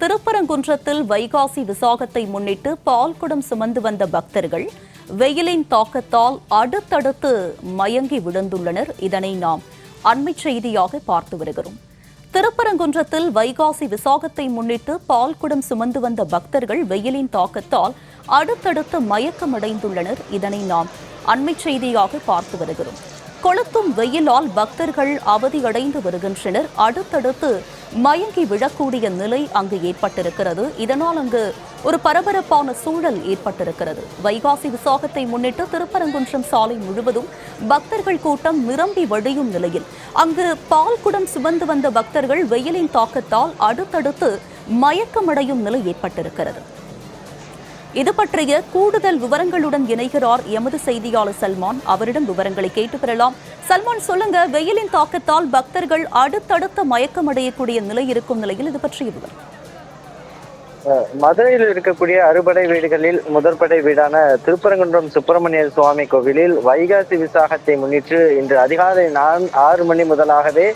திருப்பரங்குன்றத்தில் வைகாசி விசாகத்தை முன்னிட்டு பால்குடம் சுமந்து வந்த பக்தர்கள் வெயிலின் தாக்கத்தால் அடுத்தடுத்து மயங்கி விழுந்துள்ளனர். இதனை நாம் அண்மை செய்தியாக பார்த்து வருகிறோம். திருப்பரங்குன்றத்தில் வைகாசி விசாகத்தை முன்னிட்டு பால்குடம் சுமந்து வந்த பக்தர்கள் வெயிலின் தாக்கத்தால் அடுத்தடுத்து மயக்கமடைந்துள்ளனர். இதனை நாம் அண்மை செய்தியாக பார்த்து வருகிறோம். கொளுத்தும் வெயிலால் பக்தர்கள் அவதியடைந்து வருகின்றனர். அடுத்தடுத்து மயங்கி விழக்கூடிய நிலை அங்கு ஏற்பட்டிருக்கிறது. இதனால் அங்கு ஒரு பரபரப்பான சூழல் ஏற்பட்டிருக்கிறது. வைகாசி விசாகத்தை முன்னிட்டு திருப்பரங்குன்றம் சாலை முழுவதும் பக்தர்கள் கூட்டம் நிரம்பி வழியும் நிலையில் அங்கு பால்குடம் சுமந்து வந்த பக்தர்கள் வெயிலின் தாக்கத்தால் அடுத்தடுத்து மயக்கமடையும் நிலை ஏற்பட்டிருக்கிறது. இது பற்றிய கூடுதல் விவரங்களுடன் இணைகிறார் எமது செய்தியாளர் சல்மான். அவரிடம் விவரங்களை கேட்டு பெறலாம். சல்மான், சொல்லுங்க, வெயிலின் தாக்கத்தால் பக்தர்கள் அடுத்தடுத்த மயக்கமடையக்கூடிய நிலை இருக்கும் நிலையில் இது பற்றிய விவரம். மதுரையில் இருக்கக்கூடிய அறுபடை வீடுகளில் முதற்படை வீடான திருப்பரங்குன்றம் சுப்பிரமணிய சுவாமி கோவிலில் வைகாசி விசாகத்தை முன்னிட்டு இன்று அதிகாலை 6 மணி முதலாகவே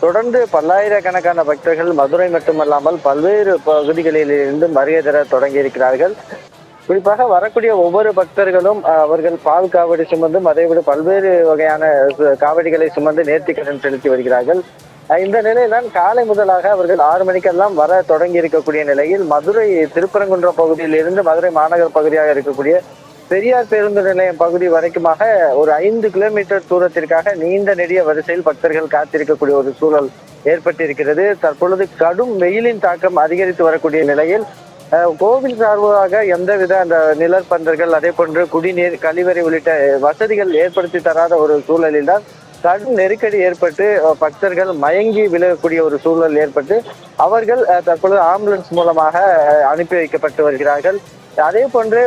தொடர்ந்து பல்லாயிரக்கணக்கான பக்தர்கள் மதுரை மட்டுமல்லாமல் பல்வேறு பகுதிகளில் இருந்து வருகை தர தொடங்கியிருக்கிறார்கள். குறிப்பாக வரக்கூடிய ஒவ்வொரு பக்தர்களும் அவர்கள் பால் காவடி சுமந்தும் அதைவிட பல்வேறு வகையான காவடிகளை சுமந்து நேர்த்திக்கடன் செலுத்தி வருகிறார்கள். இந்த நிலையில்தான் காலை முதலாக அவர்கள் 6 மணிக்கெல்லாம் வர தொடங்கி இருக்கக்கூடிய நிலையில் மதுரை திருப்பரங்குன்றம் பகுதியில் இருந்து மதுரை மாநகர் பகுதியாக இருக்கக்கூடிய பெரியார் பேருந்து நிலையம் பகுதி வரைக்குமாக ஒரு 5 கிலோமீட்டர் தூரத்திற்காக நீண்ட நெடிய வரிசையில் பக்தர்கள் காத்திருக்கக்கூடிய ஒரு சூழல் ஏற்பட்டிருக்கிறது. தற்பொழுது கடும் வெயிலின் தாக்கம் அதிகரித்து வரக்கூடிய நிலையில் கோவில் சார்பாக எந்தவித அந்த நிழற்பந்தர்கள் அதே போன்று குடிநீர் கழிவறை உள்ளிட்ட வசதிகள் ஏற்படுத்தி தராத ஒரு சூழலில் தான் கடும் நெருக்கடி ஏற்பட்டு பக்தர்கள் மயங்கி விழக்கூடிய ஒரு சூழல் ஏற்பட்டு அவர்கள் தற்பொழுது ஆம்புலன்ஸ் மூலமாக அனுப்பி வைக்கப்பட்டு வருகிறார்கள். அதே போன்று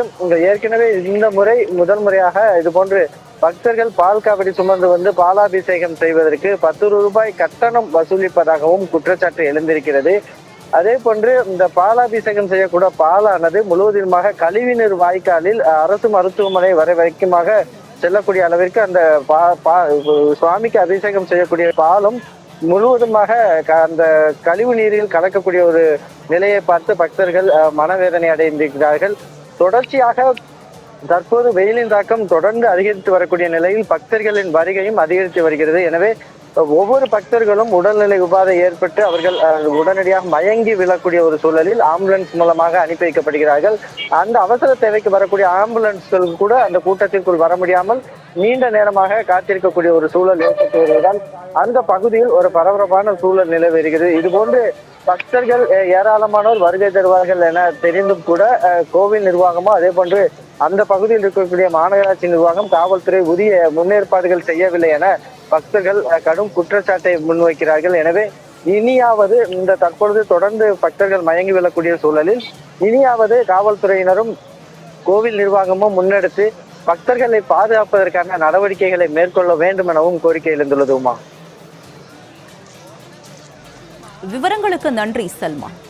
ஏற்கனவே இந்த முறை முதல் முறையாக இது போன்று பக்தர்கள் பால் காவடி சுமந்து வந்து பாலாபிஷேகம் செய்வதற்கு 10 ரூபாய் கட்டணம் வசூலிப்பதாகவும் குற்றச்சாட்டு எழுந்திருக்கிறது. அதே போன்று இந்த பாலாபிஷேகம் செய்யக்கூட பாலானது முழுவதுமாக கழிவுநீர் வாய்க்காலில் அரசு மருத்துவமனை வரைக்குமாக செல்லக்கூடிய அளவிற்கு அந்த சுவாமிக்கு அபிஷேகம் செய்யக்கூடிய பாலும் முழுவதுமாக அந்த கழிவு நீரில் கலக்கக்கூடிய ஒரு நிலையை பார்த்து பக்தர்கள் மனவேதனை அடைந்திருக்கிறார்கள். தொடர்ச்சியாக தற்போது வெயிலின் தாக்கம் தொடர்ந்து அதிகரித்து வரக்கூடிய நிலையில் பக்தர்களின் வருகையும் அதிகரித்து வருகிறது. எனவே ஒவ்வொரு பக்தர்களும் உடல்நிலை உபாதை ஏற்பட்டு அவர்கள் உடனடியாக மயங்கி விழக்கூடிய ஒரு சூழலில் ஆம்புலன்ஸ் மூலமாக அனுப்பி வைக்கப்படுகிறார்கள். அந்த அவசர தேவைக்கு வரக்கூடிய ஆம்புலன்ஸ்கள் கூட அந்த கூட்டத்திற்குள் வர முடியாமல் நீண்ட நேரமாக காத்திருக்கக்கூடிய ஒரு சூழல் ஏற்பட்டு வருவதால் அந்த பகுதியில் ஒரு பரபரப்பான சூழல் நிலவுகிறது. இதுபோன்று பக்தர்கள் ஏராளமானோர் வருகை தருவார்கள் என தெரிந்தும் கூட கோவில் நிர்வாகமோ அதே போன்று அந்த பகுதியில் இருக்கக்கூடிய மாநகராட்சி நிர்வாகம் காவல்துறை உரிய முன்னேற்பாடுகள் செய்யவில்லை என பக்தர்கள் கடும் குற்றச்சாட்டை முன்வைக்கிறார்கள். எனவே இனியாவது இந்த தற்பொழுது தொடர்ந்து பக்தர்கள் மயங்கி விழக்கூடிய சூழலில் இனியாவது காவல்துறையினரும் கோவில் நிர்வாகமும் முன்னெடுத்து பக்தர்களை பாதுகாப்பதற்கான நடவடிக்கைகளை மேற்கொள்ள வேண்டும் எனவும் கோரிக்கை எழுந்துள்ளது. விவரங்களுக்கு நன்றி சல்மான்.